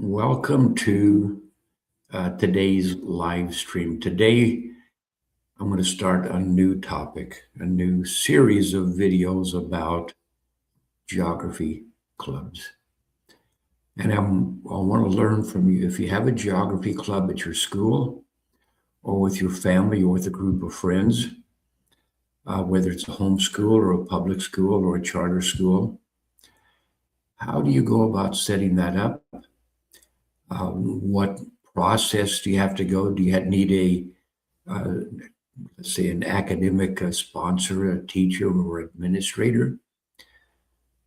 Welcome to today's live stream. Today, I'm going to start a new topic, a new series of videos about geography clubs. And I want to learn from you. If you have a geography club at your school or with your family or with a group of friends, whether it's a home school or a public school or a charter school, how do you go about setting that up? What process do you have to go? Do you need uh, let's say, an academic sponsor, a teacher, or administrator?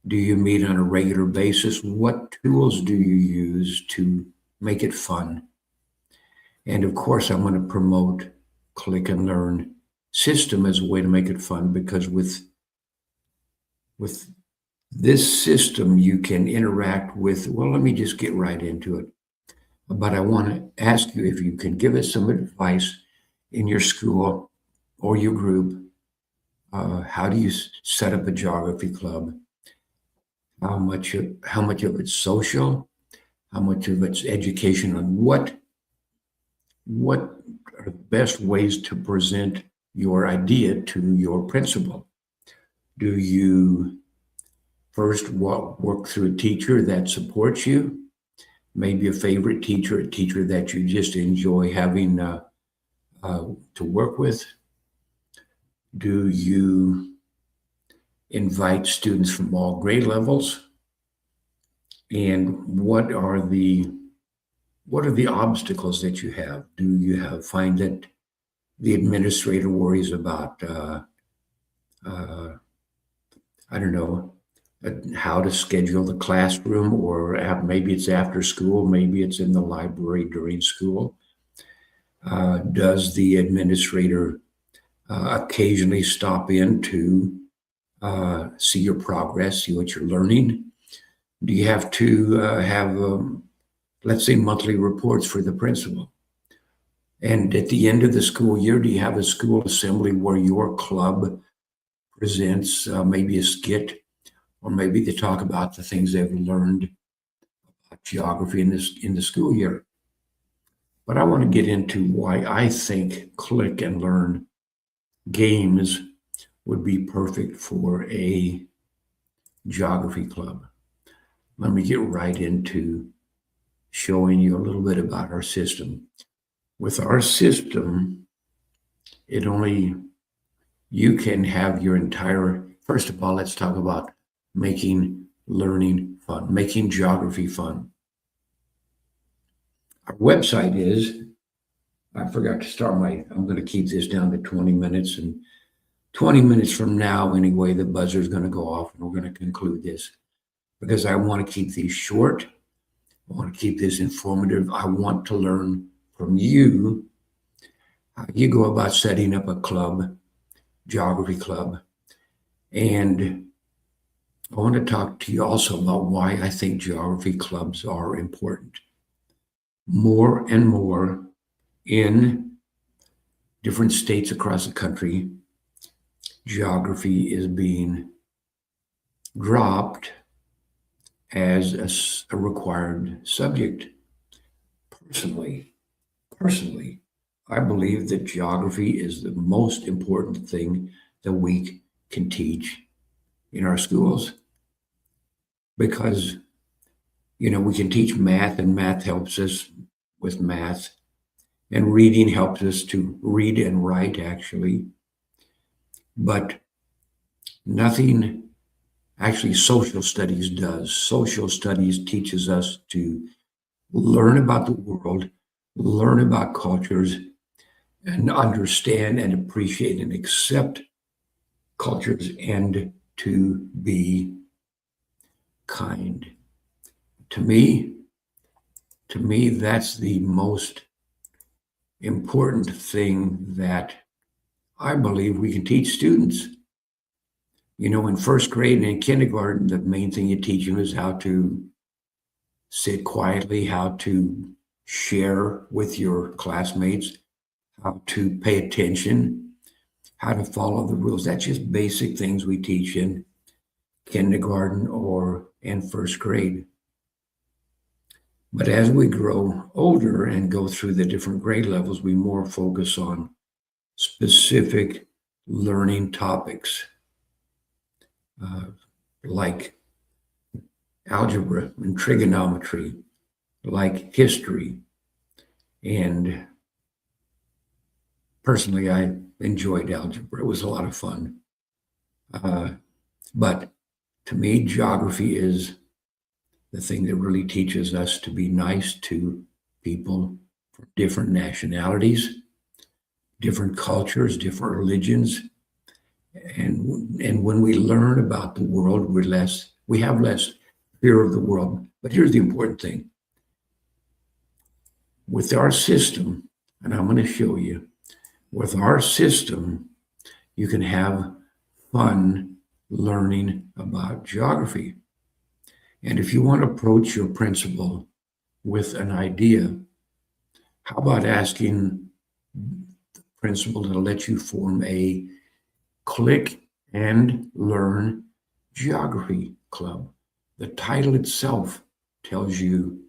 Do you meet on a regular basis? What tools do you use to make it fun? And of course, I'm going to promote Click and Learn system as a way to make it fun because with this system, you can interact with, well, let me just get right into it. But I want to ask you if you can give us some advice in your school or your group. How do you set up a geography club? How much of it's social? How much of it's education? And what are the best ways to present your idea to your principal? Do you first work through a teacher that supports you? Maybe a favorite teacher, a teacher that you just enjoy having to work with? Do you invite students from all grade levels? And what are the obstacles that you have? Do you find that the administrator worries about I don't know how to schedule the classroom, or maybe it's after school, maybe it's in the library during school? Does the administrator occasionally stop in to see your progress, see what you're learning? Do you have to have, let's say, monthly reports for the principal? And at the end of the school year, do you have a school assembly where your club presents maybe a skit, or maybe they talk about the things they've learned about geography in the school year? But I want to get into why I think Click and Learn games would be perfect for a geography club. Let me get right into showing you a little bit about our system. With our system, you can have your entire, first of all, let's talk about making learning fun, making geography fun. Our website is, I forgot to start I'm going to keep this down to 20 minutes, and 20 minutes from now, anyway, the buzzer is going to go off and we're going to conclude this because I want to keep these short. I want to keep this informative. I want to learn from you how you go about setting up a club, geography club. And I want to talk to you also about why I think geography clubs are important. More and more in different states across the country, geography is being dropped as a required subject. Personally, I believe that geography is the most important thing that we can teach in our schools because, we can teach math, and math helps us with math, and reading helps us to read and write, actually. But nothing, actually, social studies does. Social studies teaches us to learn about the world, learn about cultures, and understand and appreciate and accept cultures, and to be kind. To me, that's the most important thing that I believe we can teach students. In first grade and in kindergarten, the main thing you teach them is how to sit quietly, how to share with your classmates, how to pay attention, how to follow the rules. That's just basic things we teach in kindergarten or in first grade. But as we grow older and go through the different grade levels, we more focus on specific learning topics uh, like algebra and trigonometry, like history. And personally, I enjoyed algebra. It was a lot of fun. Uh, but to me, geography is the thing that really teaches us to be nice to people from different nationalities, different cultures, different religions. And when we learn about the world, we have less fear of the world. But here's the important thing. With our system, and I'm going to show you, with our system, you can have fun learning about geography. And if you want to approach your principal with an idea, how about asking the principal to let you form a click and learn geography club? The title itself tells you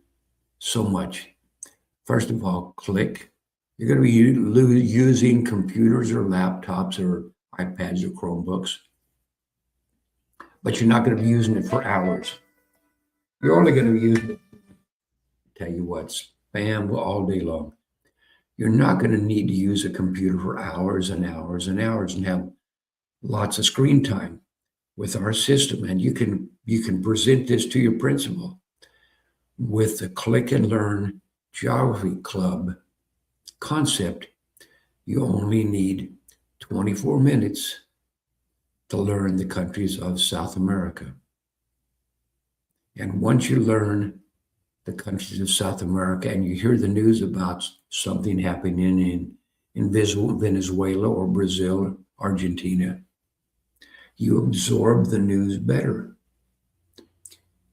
so much. First of all, click. You're going to be using computers or laptops or iPads or Chromebooks, but you're not going to be using it for hours. You're only going to be using it, tell you what, spam all day long. You're not going to need to use a computer for hours and hours and hours and have lots of screen time with our system. And you can present this to your principal with the Click and Learn Geography Club concept. You only need 24 minutes to learn the countries of South America. And once you learn the countries of South America and you hear the news about something happening in Venezuela or Brazil, Argentina, you absorb the news better.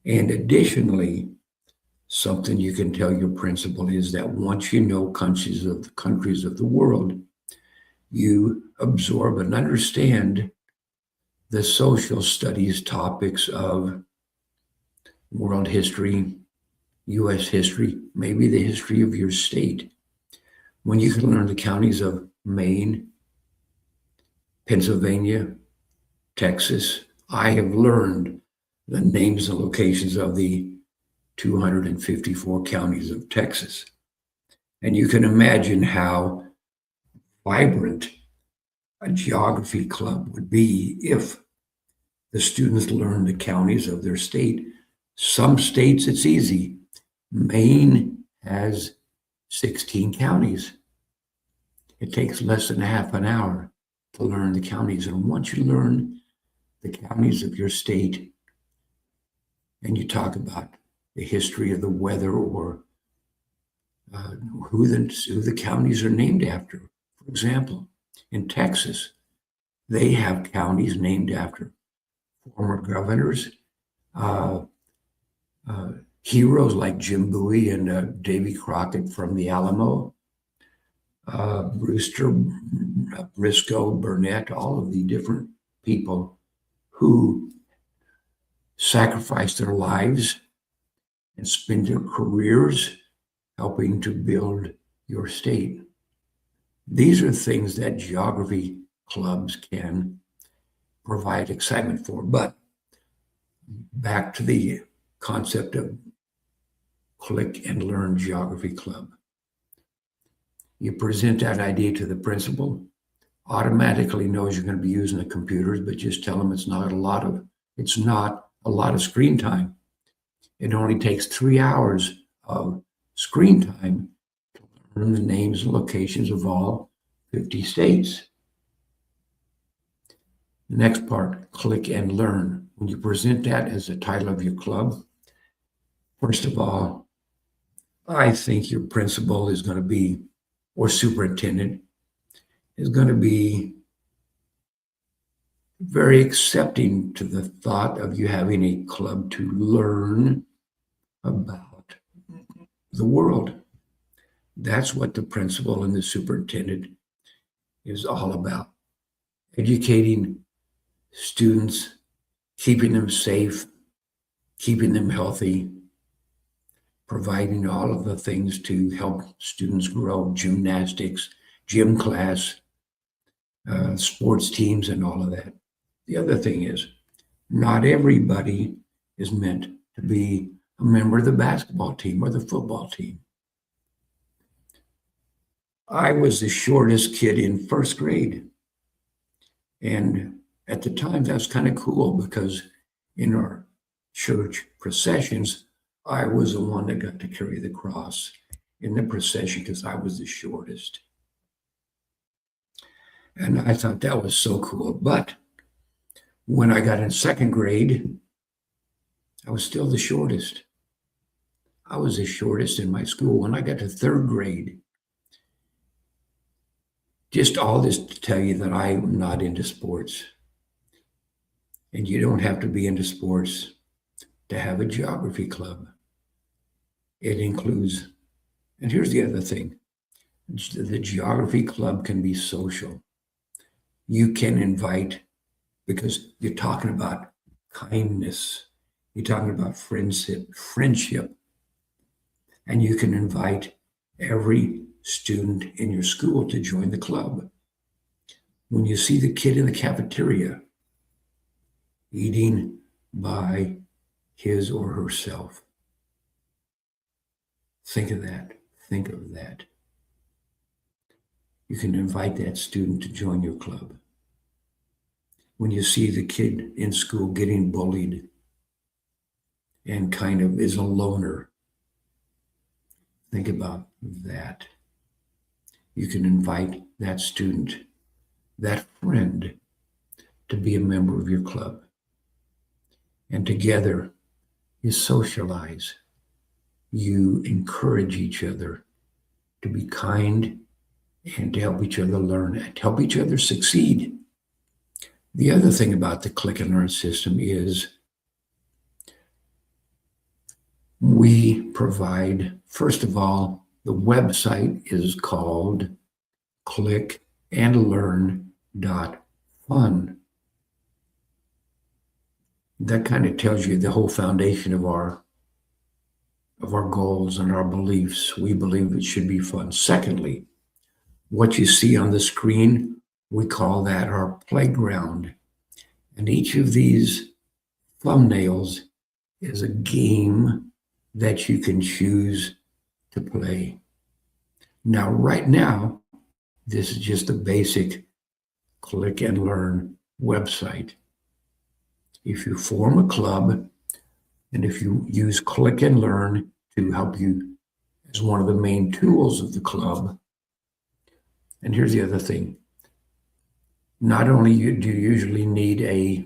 And additionally, something you can tell your principal is that once you know countries of the world, you absorb and understand the social studies topics of world history, U.S. history, maybe the history of your state. When you can learn the counties of Maine, Pennsylvania, Texas, I have learned the names and locations of the 254 counties of Texas. And you can imagine how vibrant a geography club would be if the students learn the counties of their state. Some states, it's easy. Maine has 16 counties. It takes less than half an hour to learn the counties. And once you learn the counties of your state and you talk about the history of the weather or who the counties are named after. For example, in Texas, they have counties named after former governors, uh, heroes like Jim Bowie and Davy Crockett from the Alamo, Brewster, Briscoe, Burnett, all of the different people who sacrificed their lives and spent their careers helping to build your state. These are things that geography clubs can provide excitement for. But back to the concept of Click and Learn Geography Club. You present that idea to the principal, automatically knows you're going to be using the computers, but just tell them it's not a lot of screen time. It only takes 3 hours of screen time to learn the names and locations of all 50 states. The next part, Click and Learn. When you present that as the title of your club, first of all, I think your principal is going to be, or superintendent, is going to be very accepting to the thought of you having a club to learn about the world. That's what the principal and the superintendent is all about. Educating students, keeping them safe, keeping them healthy, providing all of the things to help students grow: gymnastics, gym class, sports teams, and all of that. The other thing is, not everybody is meant to be a member of the basketball team or the football team. I was the shortest kid in first grade. And at the time, that's kind of cool because in our church processions, I was the one that got to carry the cross in the procession because I was the shortest. And I thought that was so cool. But when I got in second grade, I was still the shortest. I was the shortest in my school. When I got to third grade, just all this to tell you that I'm not into sports. And you don't have to be into sports to have a geography club. It includes, and here's the other thing, the geography club can be social. You can invite, because you're talking about kindness, you're talking about friendship, and you can invite every student in your school to join the club. When you see the kid in the cafeteria eating by his or herself, think of that. Think of that. You can invite that student to join your club. When you see the kid in school getting bullied and kind of is a loner, think about that. You can invite that student, that friend, to be a member of your club. And together, you socialize. You encourage each other to be kind and to help each other learn and to help each other succeed. The other thing about the Click and Learn system is we provide, first of all, the website is called clickandlearn.fun. That kind of tells you the whole foundation of our goals and our beliefs. We believe it should be fun. Secondly, what you see on the screen, we call that our playground. And each of these thumbnails is a game that you can choose to play. Now, right now, this is just a basic Click and Learn website. If you form a club, and if you use Click and Learn to help you as one of the main tools of the club, and here's the other thing. Not only do you usually need a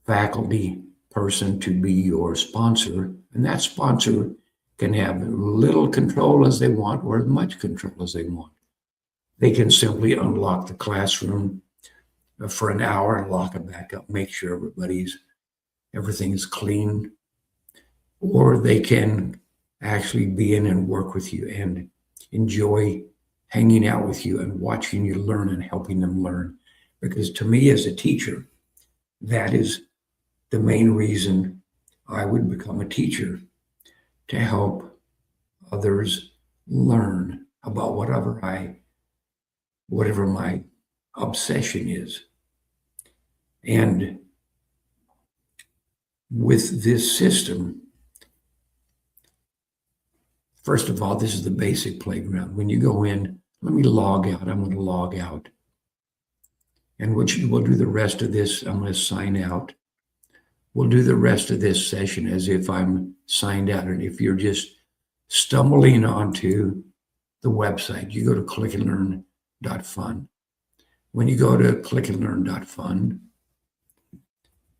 faculty person to be your sponsor, and that sponsor can have little control as they want or as much control as they want. They can simply unlock the classroom for an hour and lock it back up, make sure everything is clean, or they can actually be in and work with you and enjoy hanging out with you and watching you learn and helping them learn. Because to me as a teacher, that is the main reason I would become a teacher, to help others learn about whatever my obsession is. And with this system, first of all, this is the basic playground. When you go in, let me log out. I'm going to log out. And we'll do the rest of this. I'm going to sign out. We'll do the rest of this session as if I'm signed out. And if you're just stumbling onto the website, you go to clickandlearn.fun. When you go to clickandlearn.fun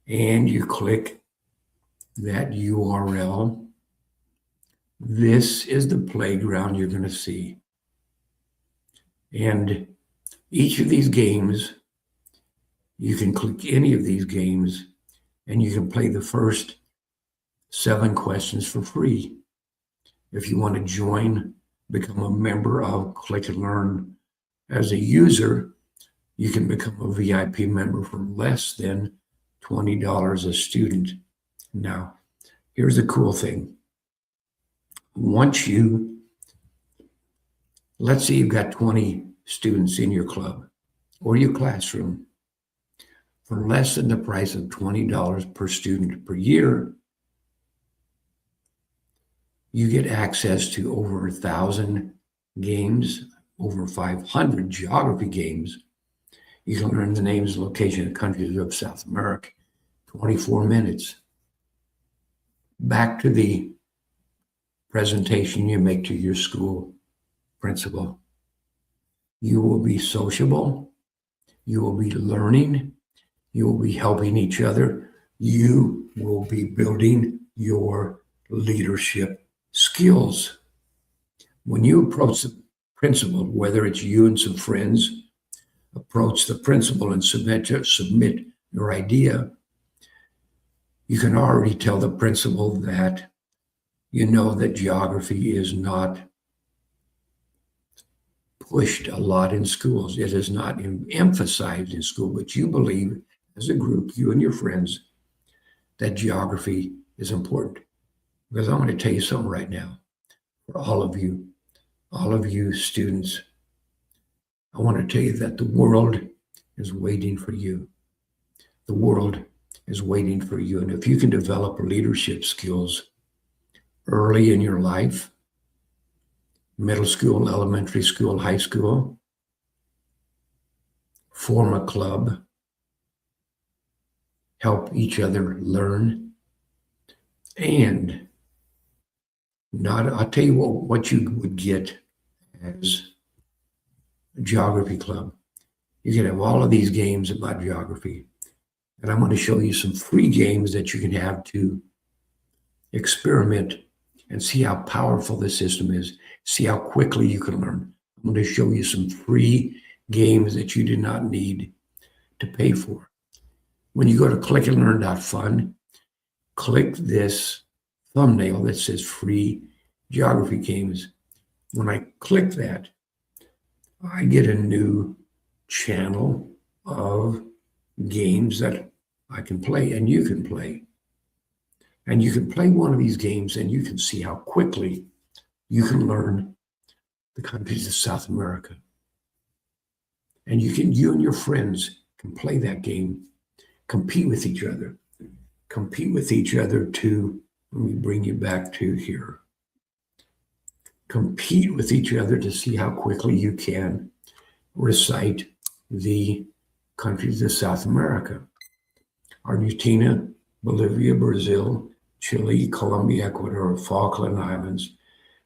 and you click that URL, this is the playground you're going to see. And each of these games, you can click any of these games and you can play the first 7 questions for free. If you want to join, become a member of Click and Learn as a user, you can become a VIP member for less than $20 a student. Now, Here's the cool thing. Let's say you've got 20 students in your club or your classroom. For less than the price of $20 per student per year, you get access to over 1,000 games, over 500 geography games. You can learn the names and location of countries of South America, 24 minutes. Back to the presentation you make to your school principal. You will be sociable. You will be learning. You will be helping each other. You will be building your leadership skills. When you approach the principal, whether it's you and some friends, approach the principal and submit your idea, you can already tell the principal that you know that geography is not pushed a lot in schools. It is not emphasized in school, but you believe as a group, you and your friends, that geography is important. Because I'm going to tell you something right now, for all of you students, I want to tell you that the world is waiting for you. The world is waiting for you. And if you can develop leadership skills early in your life, middle school, elementary school, high school, form a club, help each other learn, and I'll tell you what you would get as a geography club. You can have all of these games about geography. And I'm going to show you some free games that you can have to experiment and see how powerful the system is, see how quickly you can learn. I'm going to show you some free games that you do not need to pay for. When you go to clickandlearn.fun, click this thumbnail that says free geography games. When I click that, I get a new channel of games that I can play and you can play. And you can play one of these games and you can see how quickly you can learn the countries of South America. And you and your friends can play that game, compete with each other to, let me bring you back to here. Compete with each other to see how quickly you can recite the countries of South America. Argentina, Bolivia, Brazil, Chile, Colombia, Ecuador, Falkland Islands,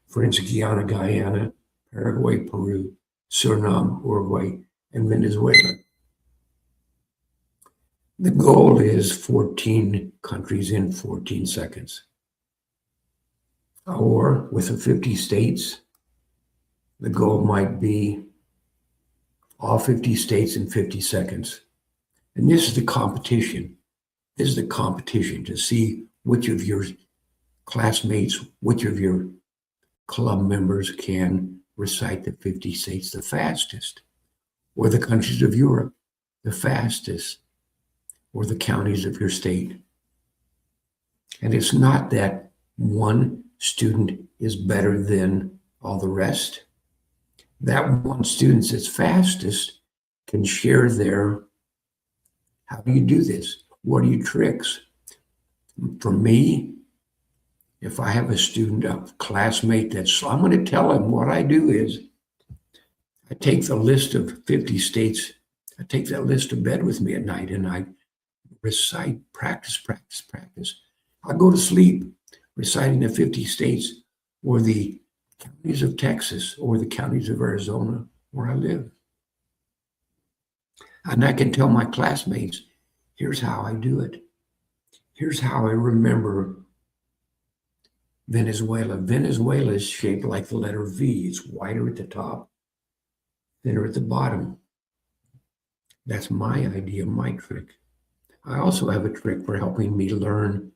French Guiana, Guyana, Paraguay, Peru, Suriname, Uruguay, and Venezuela. The goal is 14 countries in 14 seconds. Or with the 50 states, the goal might be all 50 states in 50 seconds. And this is the competition. This is the competition to see which of your classmates, which of your club members can recite the 50 states the fastest, or the countries of Europe the fastest, or the counties of your state. And it's not that one student is better than all the rest. That one student that's fastest can share how do you do this? What are your tricks? For me, if I have a student, a classmate I'm going to tell him what I do is I take the list of 50 states, I take that list to bed with me at night and I recite, practice. I go to sleep reciting the 50 states or the counties of Texas or the counties of Arizona where I live. And I can tell my classmates, here's how I do it. Here's how I remember Venezuela. Venezuela is shaped like the letter V. It's wider at the top, thinner at the bottom. That's my idea, my trick. I also have a trick for helping me learn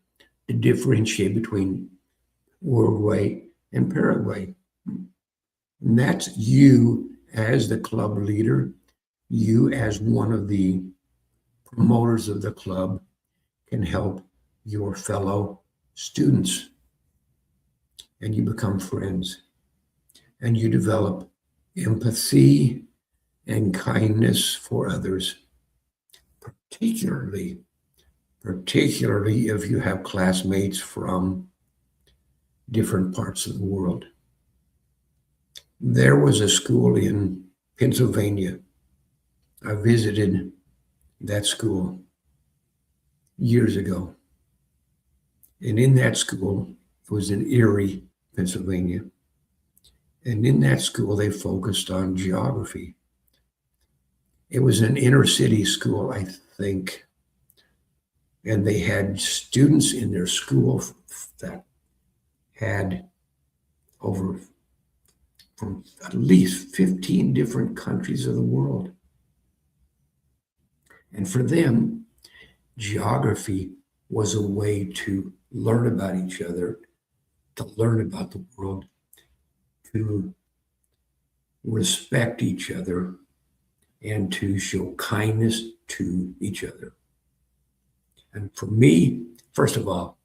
to differentiate between Uruguay and Paraguay. And that's you as the club leader, you as one of the promoters of the club can help your fellow students, and you become friends, and you develop empathy and kindness for others, particularly if you have classmates from different parts of the world. There was a school in Pennsylvania. I visited that school years ago. And in that school, it was in Erie, Pennsylvania. And in that school, they focused on geography. It was an inner city school, I think. And they had students in their school that had over from at least 15 different countries of the world. And for them, geography was a way to learn about each other, to learn about the world, to respect each other, and to show kindness to each other. And for me, first of all,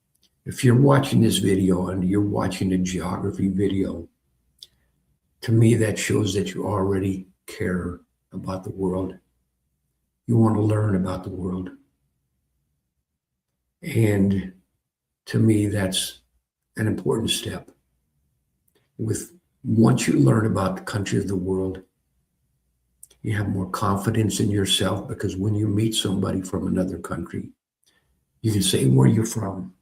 if you're watching this video and you're watching a geography video, to me, that shows that you already care about the world. You want to learn about the world. And to me, that's an important step. Once you learn about the country of the world, you have more confidence in yourself, because when you meet somebody from another country, you can say where you're from.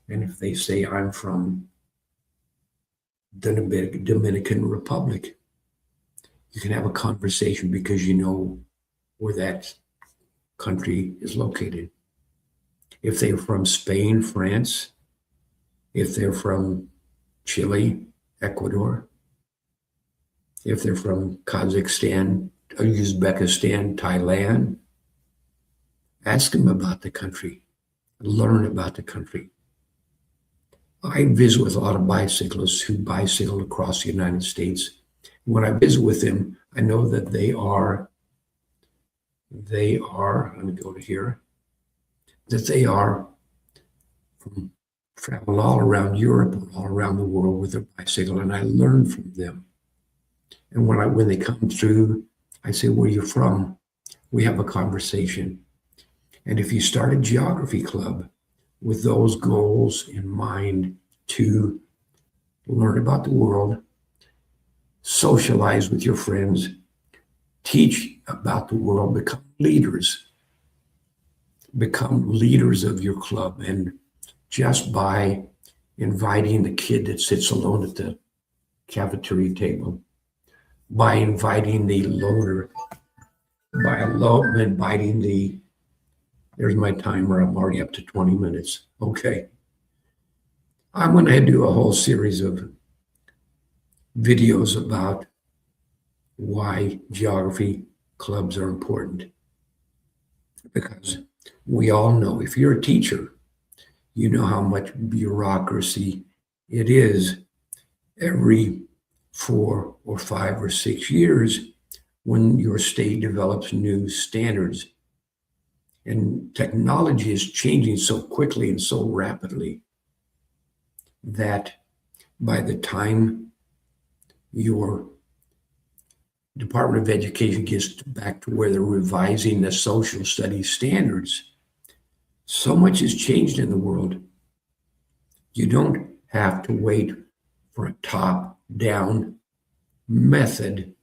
And if they say, I'm from the Dominican Republic, you can have a conversation because you know where that country is located. If they're from Spain, France, if they're from Chile, Ecuador, if they're from Kazakhstan, Uzbekistan, Thailand, ask them about the country, learn about the country. I visit with a lot of bicyclists who bicycle across the United States. When I visit with them, I know that they are, let me go to here, that they are travel all around Europe or all around the world with their bicycle, and I learn from them. And when they come through, I say, where are you from? We have a conversation. And if you start a geography club with those goals in mind, to learn about the world, socialize with your friends, teach about the world, become leaders of your club. And just by inviting the kid that sits alone at the cafeteria table, by inviting the loner, there's my timer, I'm already up to 20 minutes. Okay. I'm going to do a whole series of videos about why geography clubs are important. Because we all know, if you're a teacher, you know how much bureaucracy it is every 4 or 5 or 6 years when your state develops new standards. And technology is changing so quickly and so rapidly that by the time your Department of Education gets back to where they're revising the social studies standards, so much has changed in the world. You don't have to wait for a top-down method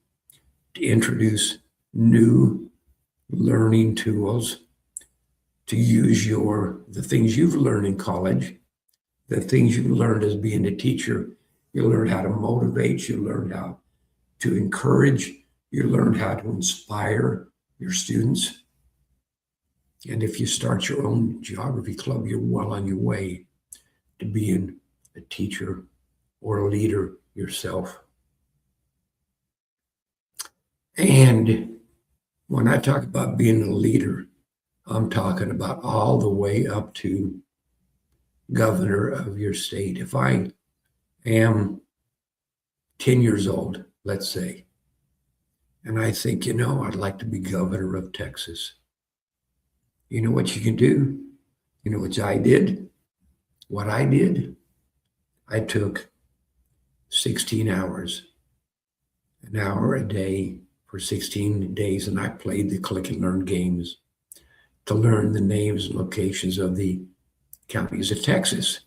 to introduce new learning tools, to use the things you've learned in college, the things you learned as being a teacher. You learn how to motivate, you learn how to encourage, you learn how to inspire your students. And if you start your own geography club, you're well on your way to being a teacher or a leader yourself. And when I talk about being a leader, I'm talking about all the way up to governor of your state. If I am 10 years old, let's say, and I think, I'd like to be governor of Texas. You know what you can do? You know what I did? What I did, I took 16 hours, an hour a day for 16 days, and I played the click and learn games to learn the names and locations of the counties of Texas.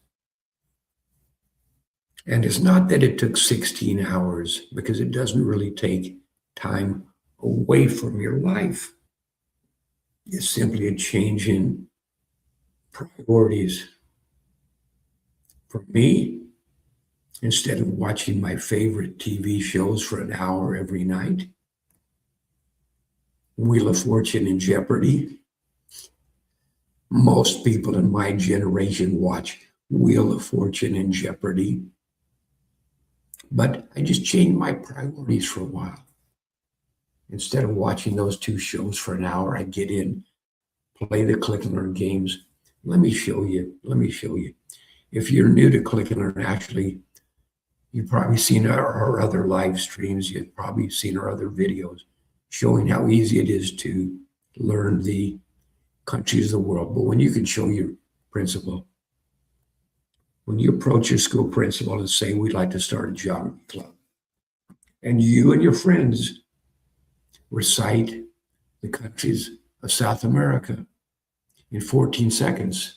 And it's not that it took 16 hours, because it doesn't really take time away from your life. It's simply a change in priorities. For me, instead of watching my favorite TV shows for an hour every night, Wheel of Fortune and Jeopardy, most people in my generation watch Wheel of Fortune and Jeopardy. But I just changed my priorities for a while. Instead of watching those two shows for an hour, I get in, play the click and learn games. Let me show you. If you're new to click and learn, actually, you've probably seen our other live streams. You've probably seen our other videos showing how easy it is to learn the countries of the world. But when you can show your principal, when you approach your school principal and say, we'd like to start a geography club, and you and your friends recite the countries of South America in 14 seconds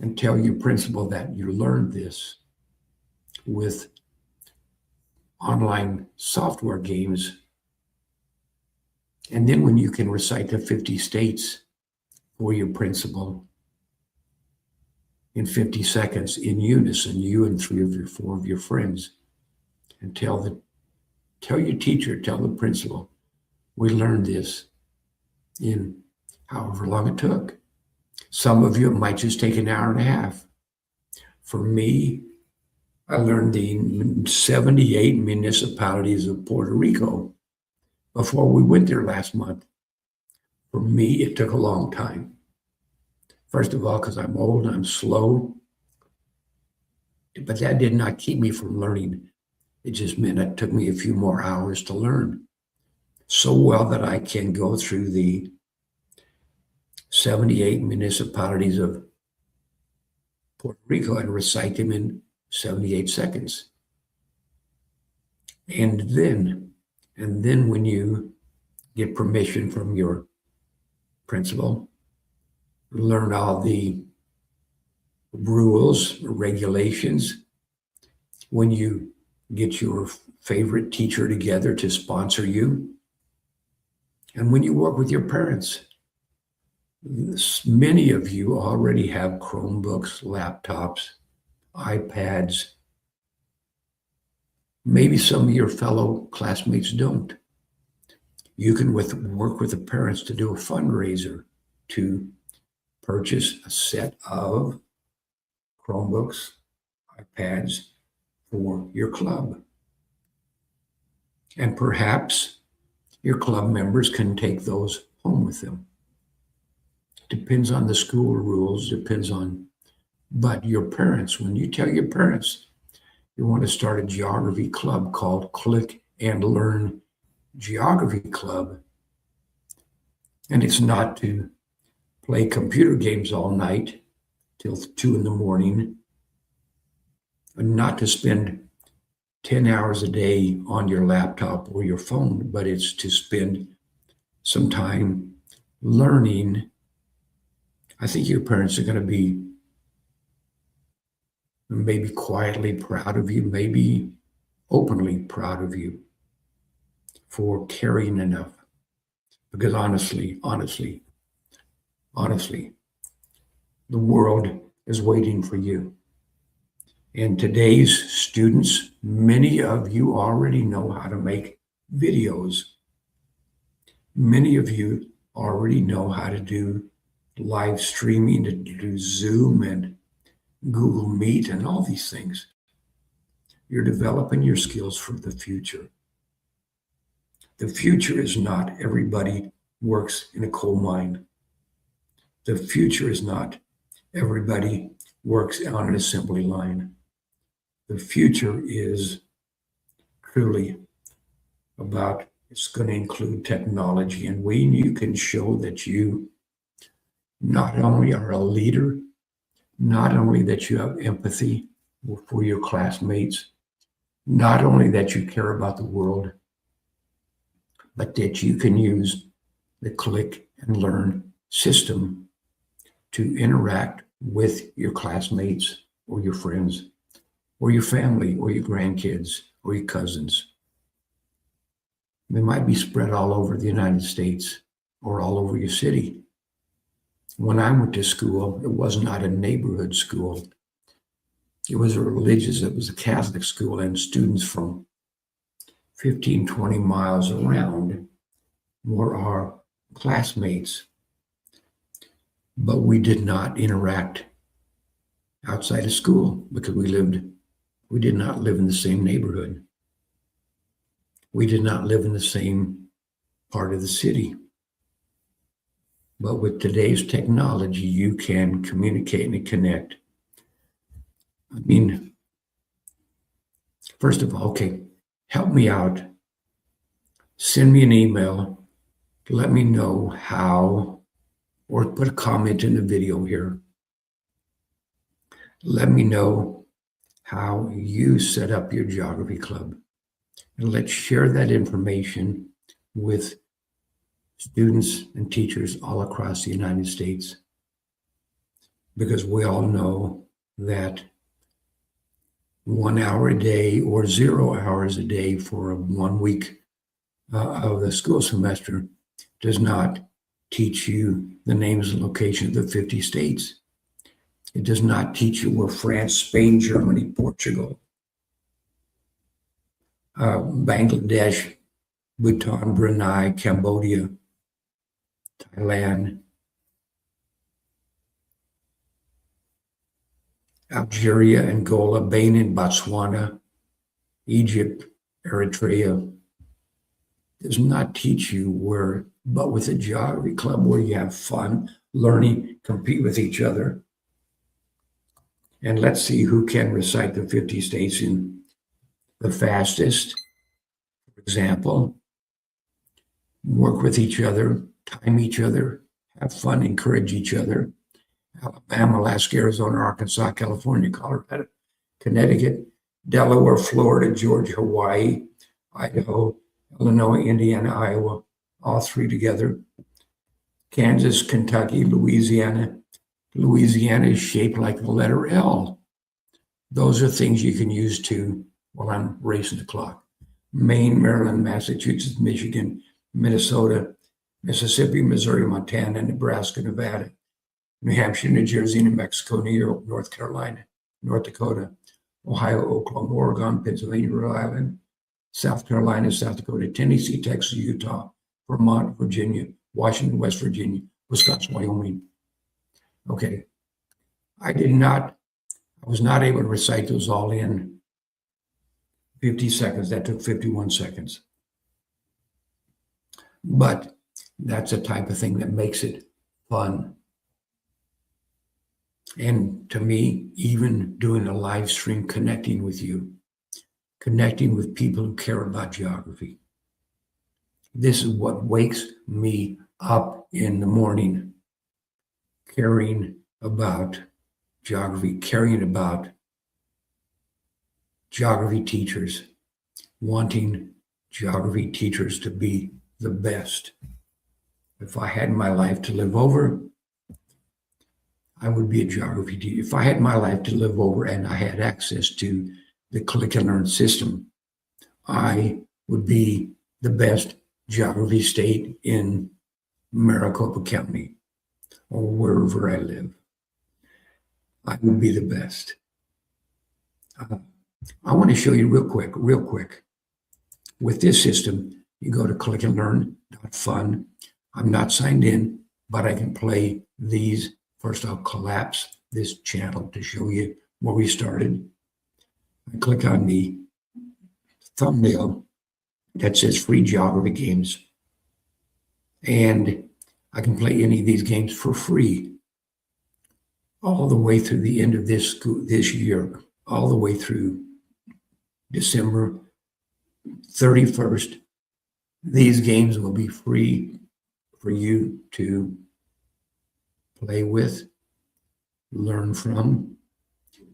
and tell your principal that you learned this with online software games. And then when you can recite the 50 states for your principal in 50 seconds in unison, you and four of your friends, and tell your teacher, tell the principal, we learned this in however long it took. Some of you, it might just take an hour and a half. For me, I learned the 78 municipalities of Puerto Rico before we went there last month. For me, it took a long time. First of all, because I'm old and I'm slow. But that did not keep me from learning. It just meant it took me a few more hours to learn so well that I can go through the 78 municipalities of Puerto Rico and recite them in 78 seconds. And then when you get permission from your principal, learn all the rules, regulations, when you get your favorite teacher together to sponsor you, and when you work with your parents. Many of you already have Chromebooks, laptops, iPads. Maybe some of your fellow classmates don't. You can work with the parents to do a fundraiser to purchase a set of Chromebooks, iPads for your club. And perhaps your club members can take those home with them. Depends on the school rules, but your parents, when you tell your parents you want to start a geography club called Click and Learn Geography Club, and it's not to play computer games all night till 2 a.m, and not to spend 10 hours a day on your laptop or your phone, but it's to spend some time learning. I think your parents are going to be maybe quietly proud of you, maybe openly proud of you for caring enough. Because honestly, the world is waiting for you. And today's students, many of you already know how to make videos. Many of you already know how to do live streaming, to do Zoom and Google Meet and all these things. You're developing your skills for the future. The future is not everybody works in a coal mine. The future is not everybody works on an assembly line. The future is truly about, it's going to include technology. And when you can show that you not only are a leader, not only that you have empathy for your classmates, not only that you care about the world, but that you can use the click and learn system to interact with your classmates or your friends or your family or your grandkids or your cousins. They might be spread all over the United States or all over your city. When I went to school, it was not a neighborhood school. It was it was a Catholic school, and students from 15, 20 miles around were our classmates. But we did not interact outside of school because we did not live in the same neighborhood. We did not live in the same part of the city. But with today's technology, you can communicate and connect. I mean, first of all, okay, help me out. Send me an email. Let me know how, or put a comment in the video here. Let me know how you set up your geography club. And let's share that information with students and teachers all across the United States. Because we all know that 1 hour a day or 0 hours a day for 1 week of the school semester does not teach you the names and locations of the 50 states. It does not teach you where France, Spain, Germany, Portugal, Bangladesh, Bhutan, Brunei, Cambodia, Thailand, Algeria, Angola, Benin, Botswana, Egypt, Eritrea. Does not teach you where, but with a geography club where you have fun, learning, compete with each other. And let's see who can recite the 50 states in the fastest. For example, work with each other, time each other, have fun, encourage each other. Alabama, Alaska, Arizona, Arkansas, California, Colorado, Connecticut, Delaware, Florida, Georgia, Hawaii, Idaho, Illinois, Indiana, Iowa, all three together. Kansas, Kentucky, Louisiana. Louisiana is shaped like the letter L. Those are things you can use too while I'm racing the clock. Maine, Maryland, Massachusetts, Michigan, Minnesota, Mississippi, Missouri, Montana, Nebraska, Nevada, New Hampshire, New Jersey, New Mexico, New York, North Carolina, North Dakota, Ohio, Oklahoma, Oregon, Pennsylvania, Rhode Island, South Carolina, South Dakota, Tennessee, Texas, Utah, Vermont, Virginia, Washington, West Virginia, Wisconsin, Wyoming. Okay. I was not able to recite those all in 50 seconds. That took 51 seconds. But that's a type of thing that makes it fun. And to me, even doing a live stream, connecting with you, connecting with people who care about geography. This is what wakes me up in the morning, caring about geography, caring about geography teachers, wanting geography teachers to be the best. If I had my life to live over, I would be a geography teacher. If I had my life to live over and I had access to the Click and Learn system, I would be the best geography state in Maricopa County or wherever I live. I would be the best. I want to show you real quick. With this system, you go to clickandlearn.fun. I'm not signed in, but I can play these. First, I'll collapse this channel to show you where we started. I click on the thumbnail that says free geography games. And I can play any of these games for free all the way through the end of this year, all the way through December 31st. These games will be free for you to play with. learn from,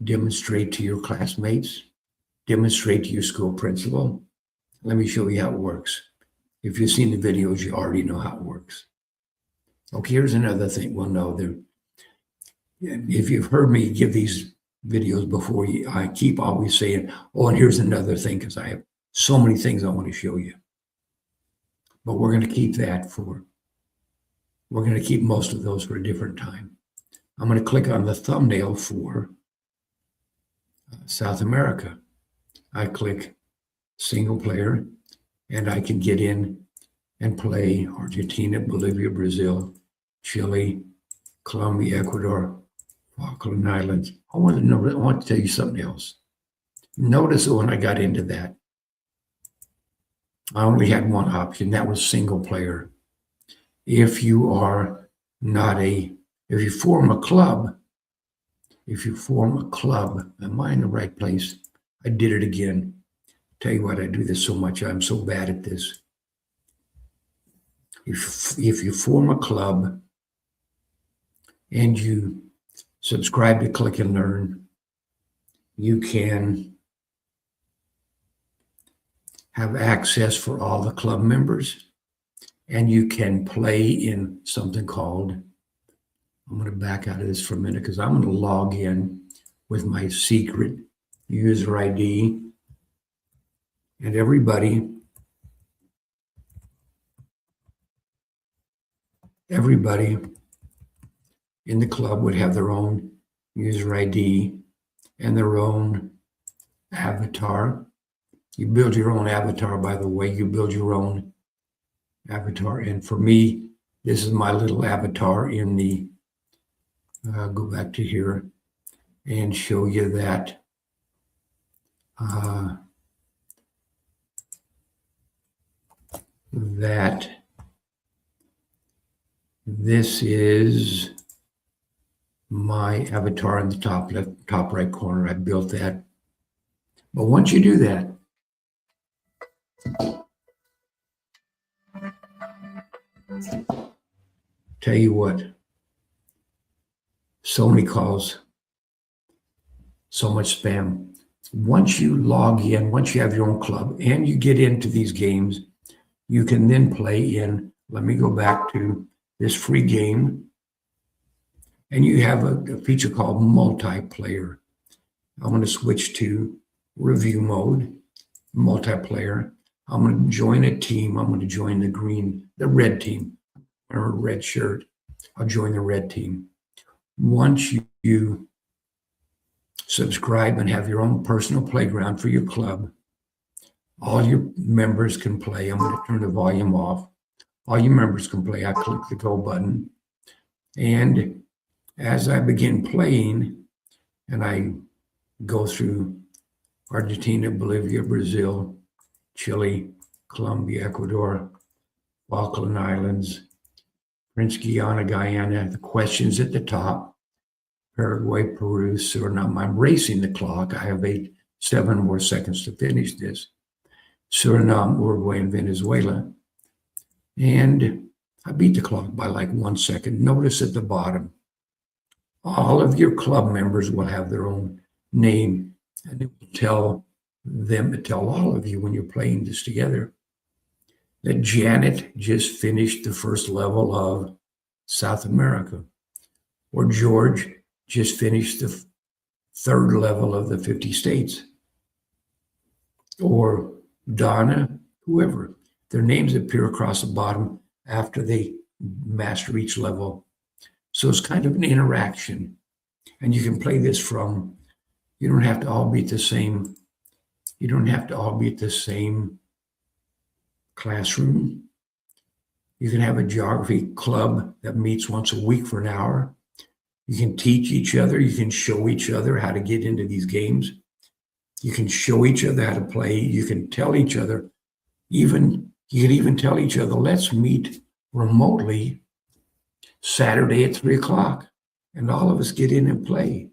demonstrate to your classmates, demonstrate to your school principal. Let me show you how it works. If you've seen the videos, you already know how it works. Okay, here's another thing. Well, no, if you've heard me give these videos before, I keep always saying, oh, and here's another thing, because I have so many things I want to show you. But we're going to keep we're going to keep most of those for a different time. I'm going to click on the thumbnail for South America. I click single player, and I can get in and play Argentina, Bolivia, Brazil, Chile, Colombia, Ecuador, Falkland Islands. I want to tell you something else. Notice when I got into that, I only had one option. That was single player. If you form a club, am I in the right place? I did it again. Tell you what, I do this so much. I'm so bad at this. If you form a club and you subscribe to Click and Learn, you can have access for all the club members, and you can play in something called, I'm going to back out of this for a minute because I'm going to log in with my secret user ID, and everybody in the club would have their own user ID and their own avatar. You build your own avatar, by the way. You build your own avatar. And for me, this is my little avatar in the, go back to here and show you that this is my avatar in the top right corner. I built that. But once you do that, tell you what, so many calls, so much spam. Once you log in, once you have your own club and you get into these games, you can then play in, let me go back to this free game, and you have a feature called multiplayer. I'm going to switch to review mode, multiplayer. I'm going to join a team. I'm going to join the red team, or a red shirt. I'll join the red team. Once you subscribe and have your own personal playground for your club, all your members can play. I'm going to turn the volume off. All your members can play. I click the go button. And as I begin playing, and I go through Argentina, Bolivia, Brazil, Chile, Colombia, Ecuador, Falkland Islands, French Guiana, Guyana, the questions at the top, Paraguay, Peru, Suriname. I'm racing the clock. I have 7 more seconds to finish this. Suriname, Uruguay, and Venezuela. And I beat the clock by like 1 second. Notice at the bottom, all of your club members will have their own name, and it will tell all of you when you're playing this together that Janet just finished the first level of South America, or George just finished the 3rd level of the 50 states, or Donna, whoever. Their names appear across the bottom after they master each level. So it's kind of an interaction. And you can play this you don't have to all be at the same, classroom. You can have a geography club that meets once a week for an hour. You can teach each other. You can show each other how to get into these games. You can show each other how to play. You can tell each other, you can even tell each other, let's meet remotely Saturday at 3:00, and all of us get in and play.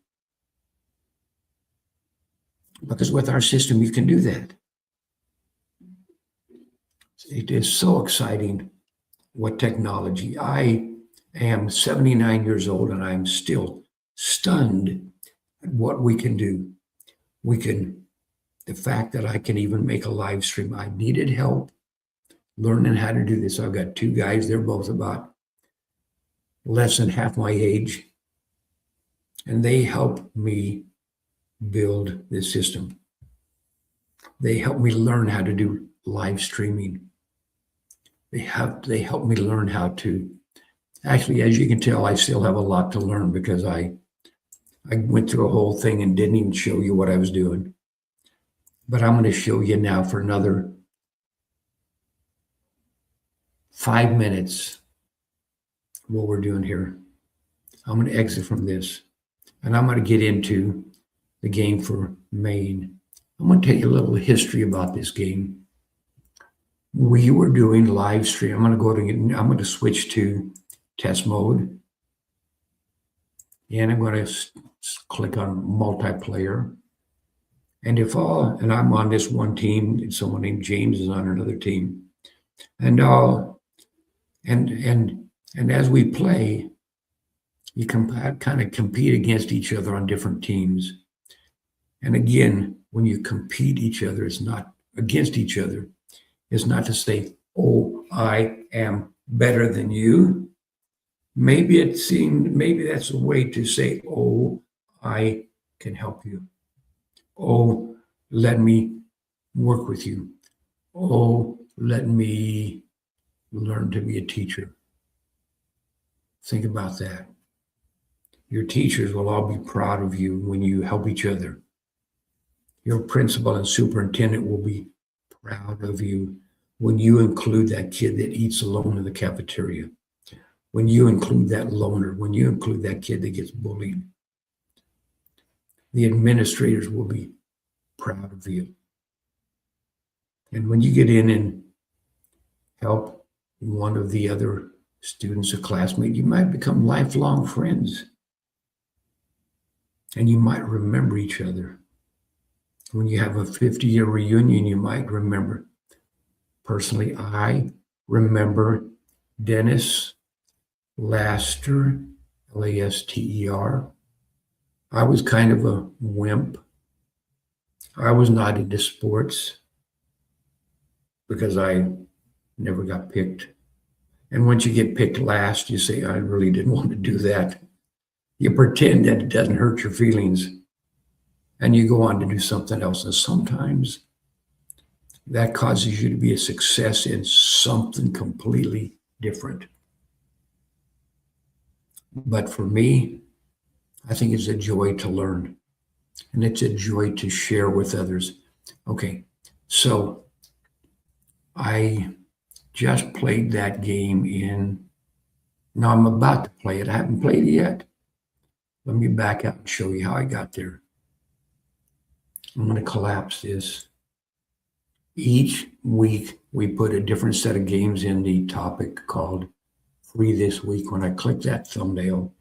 Because with our system, you can do that. It is so exciting what technology. I am 79 years old, and I'm still stunned at what we can do. The fact that I can even make a live stream. I needed help learning how to do this. I've got two guys, they're both about less than half my age, and they help me build this system. They help me learn how to do live streaming. They help me learn how to, actually, as you can tell, I still have a lot to learn because I went through a whole thing and didn't even show you what I was doing. But I'm going to show you now for another 5 minutes what we're doing here. I'm going to exit from this, and I'm going to get into the game for Maine. I'm going to tell you a little history about this game. We were doing live stream. I'm going to switch to test mode, and I'm going to click on multiplayer. And I'm on this one team, and someone named James is on another team, and as we play, you can kind of compete against each other on different teams. And again, when you compete each other, it's not against each other. It's not to say, "Oh, I am better than you." Maybe that's a way to say, "Oh, I can help you. Oh, let me work with you. Oh, let me learn to be a teacher." Think about that. Your teachers will all be proud of you when you help each other. Your principal and superintendent will be proud of you when you include that kid that eats alone in the cafeteria, when you include that loner, when you include that kid that gets bullied. The administrators will be proud of you. And when you get in and help one of the other students or classmates, you might become lifelong friends. And you might remember each other. When you have a 50-year reunion, you might remember. Personally, I remember Dennis Laster, Laster. I was kind of a wimp. I was not into sports because I never got picked. And once you get picked last, you say, "I really didn't want to do that." You pretend that it doesn't hurt your feelings, and you go on to do something else. And sometimes that causes you to be a success in something completely different. But for me, I think it's a joy to learn, and it's a joy to share with others. Okay, so I just played that game now I'm about to play it. I haven't played it yet. Let me back out and show you how I got there. I'm going to collapse this. Each week, we put a different set of games in the topic called Free This Week. When I click that thumbnail,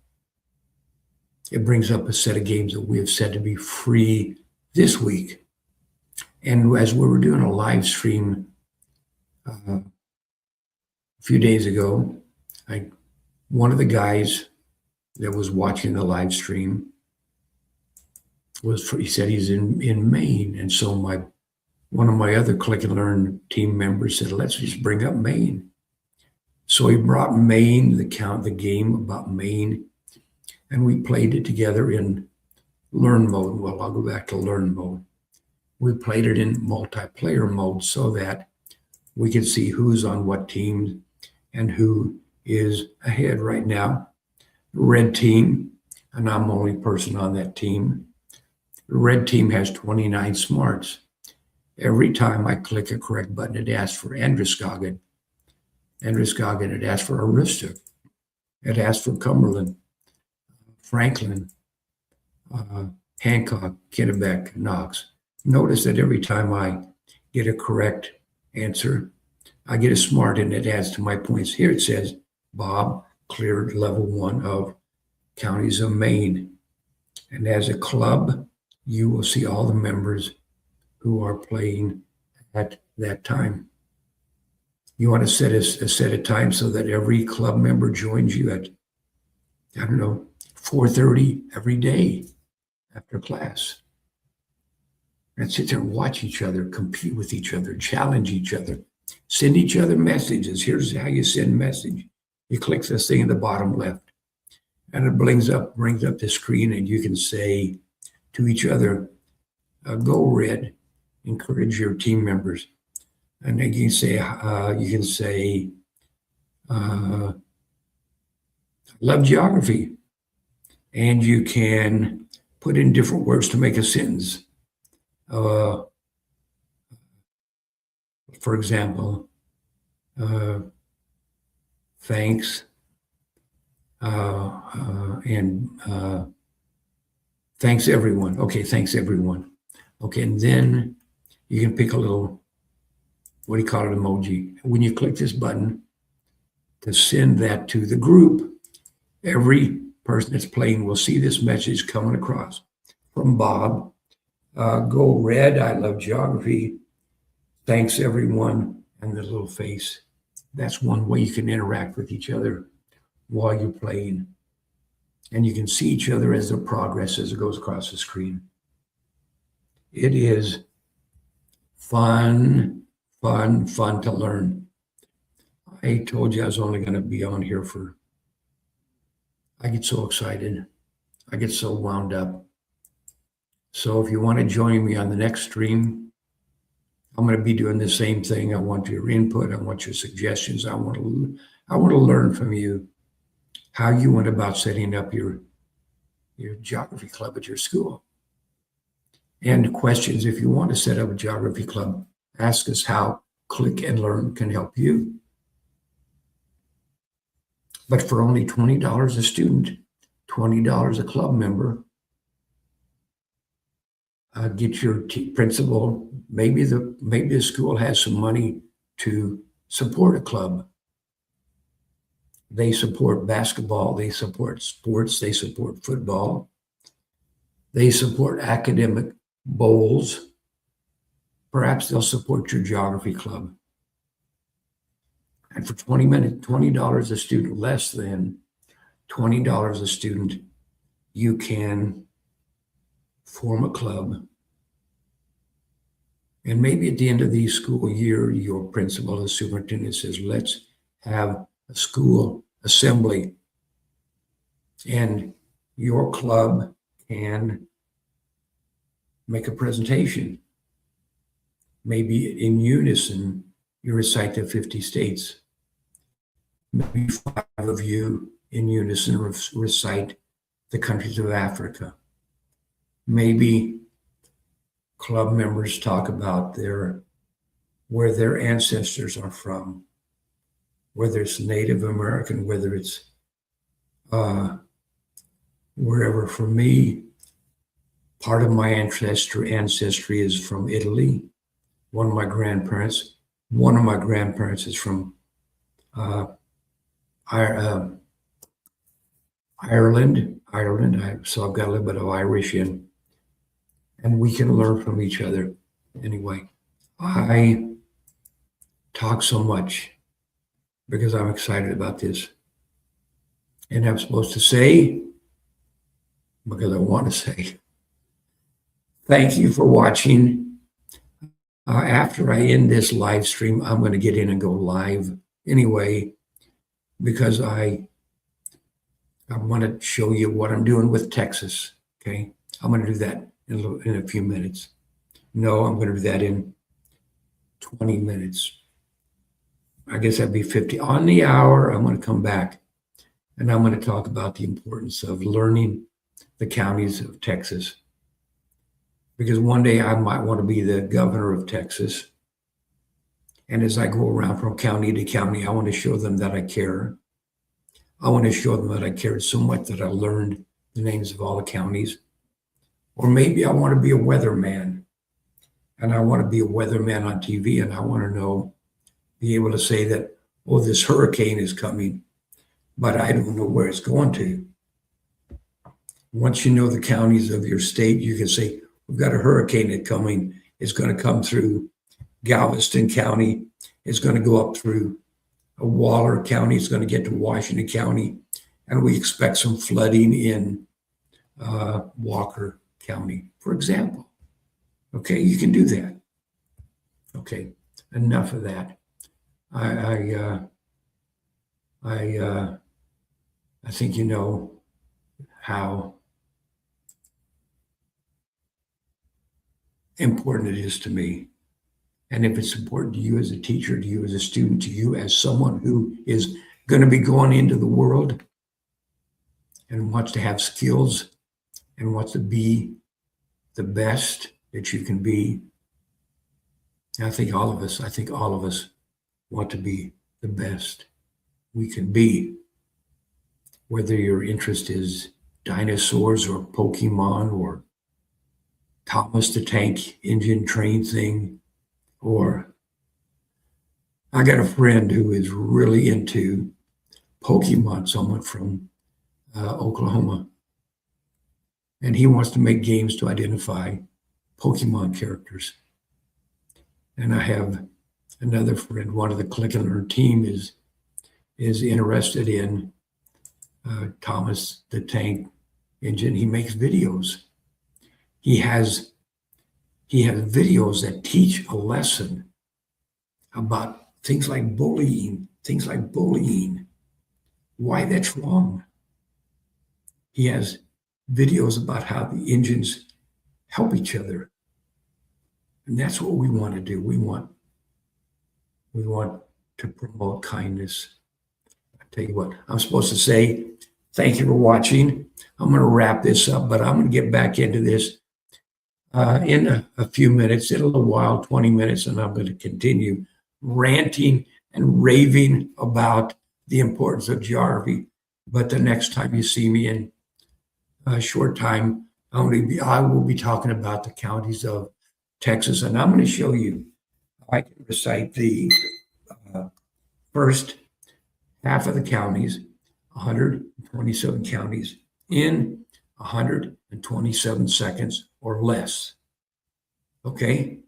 it brings up a set of games that we have said to be free this week. And as we were doing a live stream a few days ago, one of the guys that was watching the live stream he said he's in Maine. And so one of my other Click and Learn team members said, "Let's just bring up Maine." So he brought Maine, the game about Maine, and we played it together in Learn mode. Well, I'll go back to Learn mode. We played it in multiplayer mode so that we could see who's on what team and who is ahead right now. Red team, and I'm the only person on that team. The red team has 29 smarts. Every time I click a correct button, it asks for Androscoggin. It asks for Aroostook. It asks for Cumberland, Franklin, Hancock, Kennebec, Knox. Notice that every time I get a correct answer, I get a smart and it adds to my points. Here it says, Bob cleared level 1 of counties of Maine. And as a club, you will see all the members who are playing at that time. You want to set a set of time so that every club member joins you at, 4:30 every day after class. And sit there and watch each other, compete with each other, challenge each other, send each other messages. Here's how you send message. You click this thing in the bottom left, and it brings up the screen, and you can say to each other, "Go Red," encourage your team members, and then you can say, "Love geography," and you can put in different words to make a sentence. For example, thanks and thanks everyone. Okay, thanks everyone. Okay, and then you can pick a little, what do you call it, emoji. When you click this button to send that to the group, every person that's playing will see this message coming across from Bob. Go Red, I love geography. Thanks everyone, and the little face. That's one way you can interact with each other while you're playing. And you can see each other as their progress as it goes across the screen. It is fun to learn. I told you I was only going to be on here I get so excited. I get so wound up. So if you want to join me on the next stream, I'm going to be doing the same thing. I want your input. I want your suggestions. I want to learn from you how you went about setting up your geography club at your school. And questions, if you want to set up a geography club, ask us how Click and Learn can help you. But for only $20 a student, $20 a club member, get your principal. Maybe the school has some money to support a club. They support basketball. They support sports. They support football. They support academic bowls. Perhaps they'll support your geography club. And for $20 a student, less than $20 a student, you can form a club. And maybe at the end of the school year, your principal and superintendent says, let's have a school assembly. And your club can make a presentation. Maybe in unison, you recite the 50 states. Maybe 5 of you in unison recite the countries of Africa. Maybe club members talk about where their ancestors are from, whether it's Native American, whether it's wherever. For me, part of my ancestry is from Italy. One of my grandparents is from Ireland. So I've got a little bit of Irish in, and we can learn from each other. Anyway, I talk so much because I'm excited about this. And I'm supposed to say, because I want to say, thank you for watching. After I end this live stream, I'm going to get in and go live anyway, because I want to show you what I'm doing with Texas. Okay, I'm going to do that in a few minutes. No, I'm going to do that in 20 minutes. I guess that'd be 50. On the hour, I'm going to come back and I'm going to talk about the importance of learning the counties of Texas. Because one day I might want to be the governor of Texas. And as I go around from county to county, I want to show them that I care. I want to show them that I cared so much that I learned the names of all the counties. Or maybe I want to be a weatherman. And I want to be a weatherman on TV, and I want to be able to say that, oh, this hurricane is coming, but I don't know where it's going to. Once you know the counties of your state, you can say, we've got a hurricane that's coming. It's going to come through Galveston County. It's going to go up through Waller County. It's going to get to Washington County. and we expect some flooding in Walker County, for example. Okay, you can do that. Okay, enough of that. I think you know how important it is to me. And if it's important to you as a teacher, to you as a student, to you as someone who is going to be going into the world and wants to have skills and wants to be the best that you can be, I think all of us want to be the best we can be. Whether your interest is dinosaurs or Pokemon or Thomas the Tank Engine train thing, or I got a friend who is really into Pokemon, someone from Oklahoma, and he wants to make games to identify Pokemon characters. And I have another friend, one of the Click and Learn team is interested in Thomas the Tank Engine. He makes videos. He has videos that teach a lesson about things like bullying, why that's wrong. He has videos about how the engines help each other. And that's what we want to do. We want to promote kindness. I tell you what, I'm supposed to say, thank you for watching. I'm going to wrap this up, but I'm going to get back into this in a few minutes, in a little while, 20 minutes, and I'm going to continue ranting and raving about the importance of geography. But the next time you see me in a short time, I will be talking about the counties of Texas, and I'm going to show you. I can recite the first half of the counties, 127 counties, in 127 seconds or less. Okay?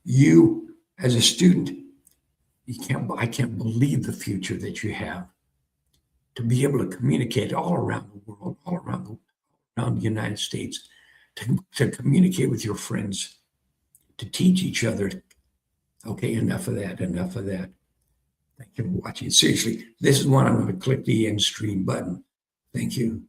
You, as a student, I can't believe the future that you have to be able to communicate all around the world, all around the United States, to communicate with your friends, to teach each other. Okay, enough of that. Thank you for watching. Seriously, this is one I'm going to click the end stream button. Thank you.